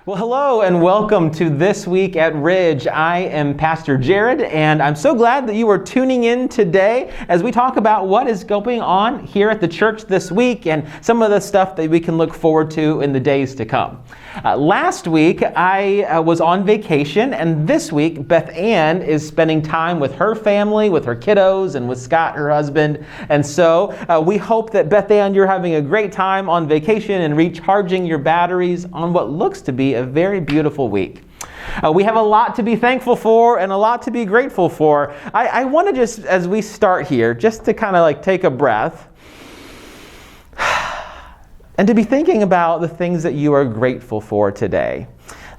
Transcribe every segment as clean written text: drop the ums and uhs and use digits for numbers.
Well, hello and welcome to This Week at Ridge. I am Pastor Jared, and I'm so glad that you are tuning in today as we talk about what is going on here at the church this week and some of the stuff that we can look forward to in the days to come. Last week, I was on vacation, and this week, Beth Ann is spending time with her family, with her kiddos, and with Scott, her husband. And so we hope that, Beth Ann, you're having a great time on vacation and recharging your batteries on what looks to be a very beautiful week. We have a lot to be thankful for and a lot to be grateful for. I want to just, as we start here, just to kind of take a breath and to be thinking about the things that you are grateful for today.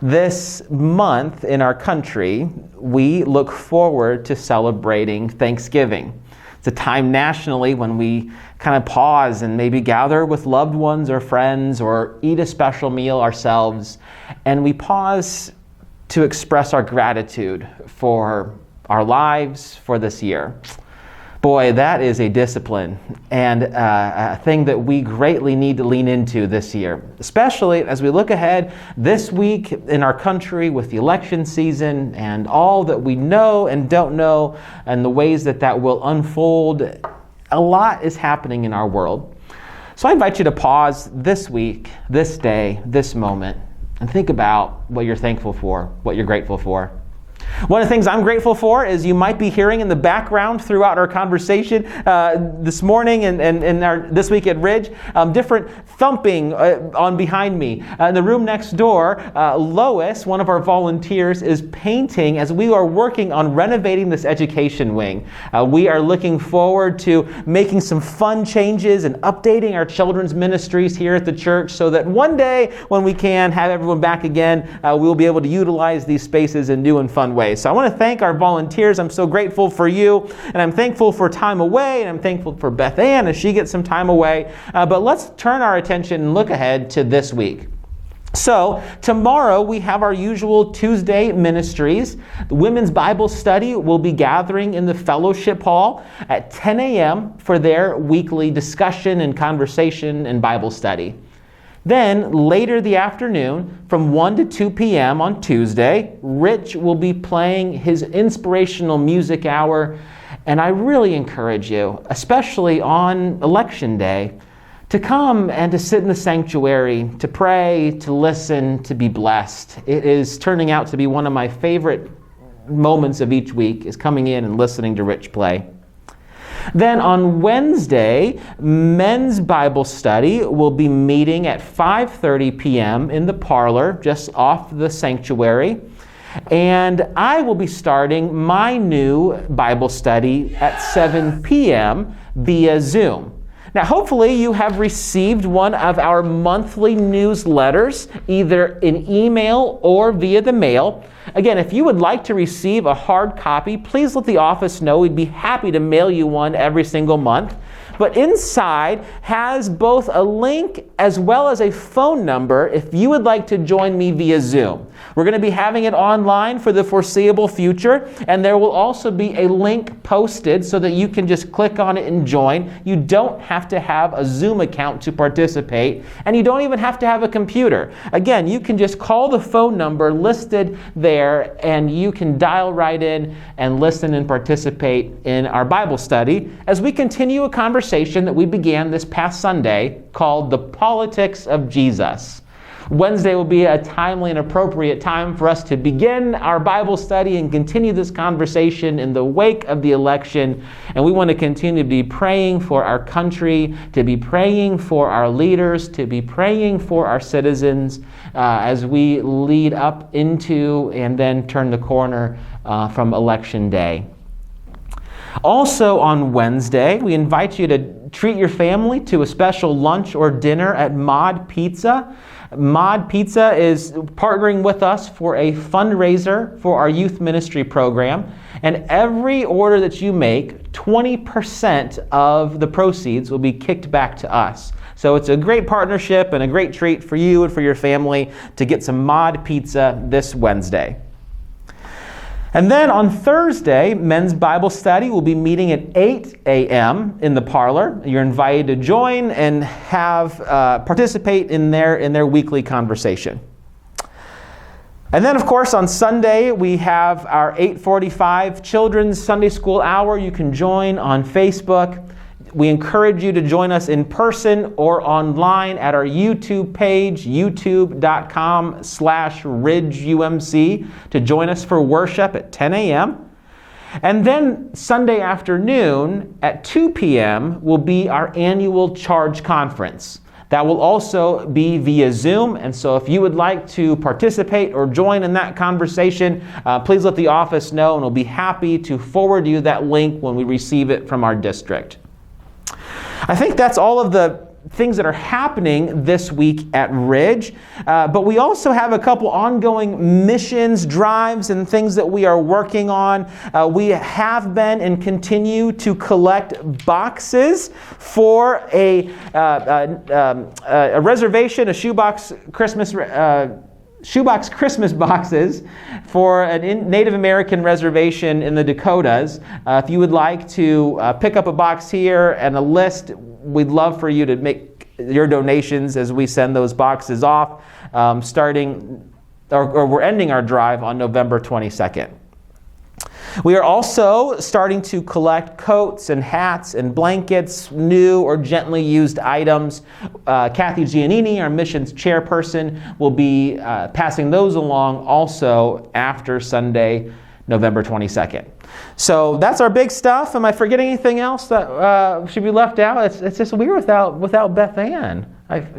This month in our country, we look forward to celebrating Thanksgiving. It's a time nationally when we kind of pause and maybe gather with loved ones or friends or eat a special meal ourselves. And we pause to express our gratitude for our lives for this year. Boy, that is a discipline and a thing that we greatly need to lean into this year, especially as we look ahead this week in our country with the election season and all that we know and don't know and the ways that will unfold. A lot is happening in our world. So I invite you to pause this week, this day, this moment, and think about what you're thankful for, what you're grateful for. One of the things I'm grateful for is you might be hearing in the background throughout our conversation this morning and our This Week at Ridge, different thumping on behind me. In the room next door, Lois, one of our volunteers, is painting as we are working on renovating this education wing. We are looking forward to making some fun changes and updating our children's ministries here at the church so that one day when we can have everyone back again, we'll be able to utilize these spaces in new and fun ways. So I want to thank our volunteers. I'm so grateful for you, and I'm thankful for time away, and I'm thankful for Beth Ann as she gets some time away. But let's turn our attention and look ahead to this week. So tomorrow we have our usual Tuesday ministries. The Women's Bible Study will be gathering in the fellowship hall at 10 a.m. for their weekly discussion and conversation and Bible study. Then, later the afternoon, from 1 to 2 p.m. on Tuesday, Rich will be playing his inspirational music hour. And I really encourage you, especially on Election Day, to come and to sit in the sanctuary, to pray, to listen, to be blessed. It is turning out to be one of my favorite moments of each week, is coming in and listening to Rich play. Then on Wednesday, Men's Bible Study will be meeting at 5:30 p.m. in the parlor, just off the sanctuary. And I will be starting my new Bible study at 7 p.m. via Zoom. Now, hopefully you have received one of our monthly newsletters, either in email or via the mail. Again, if you would like to receive a hard copy, please let the office know. We'd be happy to mail you one every single month. But inside has both a link as well as a phone number if you would like to join me via Zoom. We're going to be having it online for the foreseeable future, and there will also be a link posted so that you can just click on it and join. You don't have to have a Zoom account to participate, and you don't even have to have a computer. Again, you can just call the phone number listed there, and you can dial right in and listen and participate in our Bible study as we continue a conversation that we began this past Sunday called The Politics of Jesus. Wednesday will be a timely and appropriate time for us to begin our Bible study and continue this conversation in the wake of the election. And we want to continue to be praying for our country, to be praying for our leaders, to be praying for our citizens as we lead up into and then turn the corner from Election Day. Also on Wednesday, we invite you to treat your family to a special lunch or dinner at Mod Pizza. Mod Pizza is partnering with us for a fundraiser for our youth ministry program. And every order that you make, 20% of the proceeds will be kicked back to us. So it's a great partnership and a great treat for you and for your family to get some Mod Pizza this Wednesday. And then on Thursday, Men's Bible Study will be meeting at 8 a.m. in the parlor. You're invited to join and have participate in their weekly conversation. And then, of course, on Sunday, we have our 8:45 Children's Sunday School Hour. You can join on Facebook. We encourage you to join us in person or online at our YouTube page, youtube.com/RidgeUMC, to join us for worship at 10 a.m. And then Sunday afternoon at 2 p.m. will be our annual Charge Conference. That will also be via Zoom, and so if you would like to participate or join in that conversation, please let the office know, and we'll be happy to forward you that link when we receive it from our district. I think that's all of the things that are happening this week at Ridge, but we also have a couple ongoing missions drives and things that we are working on. We have been and continue to collect boxes for a reservation, a shoebox Christmas boxes for a Native American reservation in the Dakotas. If you would like to pick up a box here and a list, we'd love for you to make your donations as we send those boxes off, we're ending our drive on November 22nd. We are also starting to collect coats and hats and blankets, new or gently used items. Kathy Giannini, our missions chairperson, will be passing those along also after Sunday, November 22nd. So that's our big stuff. Am I forgetting anything else that should be left out? It's just weird without Beth Ann.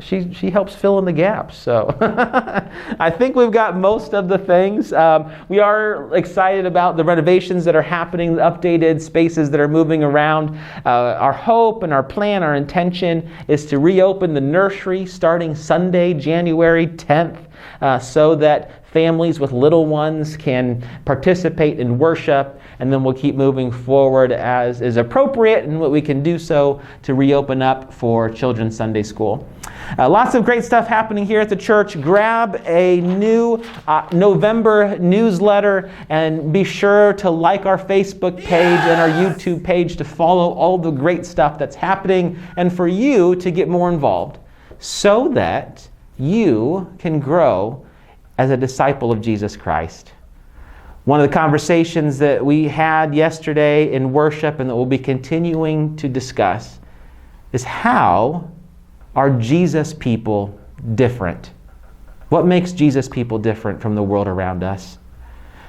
She helps fill in the gaps. So I think we've got most of the things. We are excited about the renovations that are happening, the updated spaces that are moving around. Our hope and our plan, our intention is to reopen the nursery starting Sunday, January 10th, so that families with little ones can participate in worship, and then we'll keep moving forward as is appropriate and what we can do so to reopen up for Children's Sunday School. Lots of great stuff happening here at the church. Grab a new November newsletter and be sure to like our Facebook page and our YouTube page to follow all the great stuff that's happening and for you to get more involved so that you can grow as a disciple of Jesus Christ. One of the conversations that we had yesterday in worship and that we'll be continuing to discuss is how are Jesus people different? What makes Jesus people different from the world around us?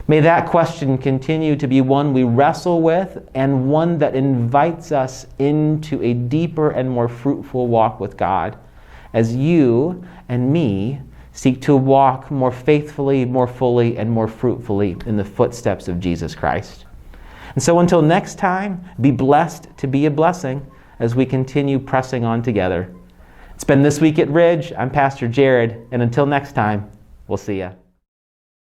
May that question continue to be one we wrestle with and one that invites us into a deeper and more fruitful walk with God as you and me seek to walk more faithfully, more fully, and more fruitfully in the footsteps of Jesus Christ. And so until next time, be blessed to be a blessing as we continue pressing on together. It's been This Week at Ridge. I'm Pastor Jared, and until next time, we'll see ya.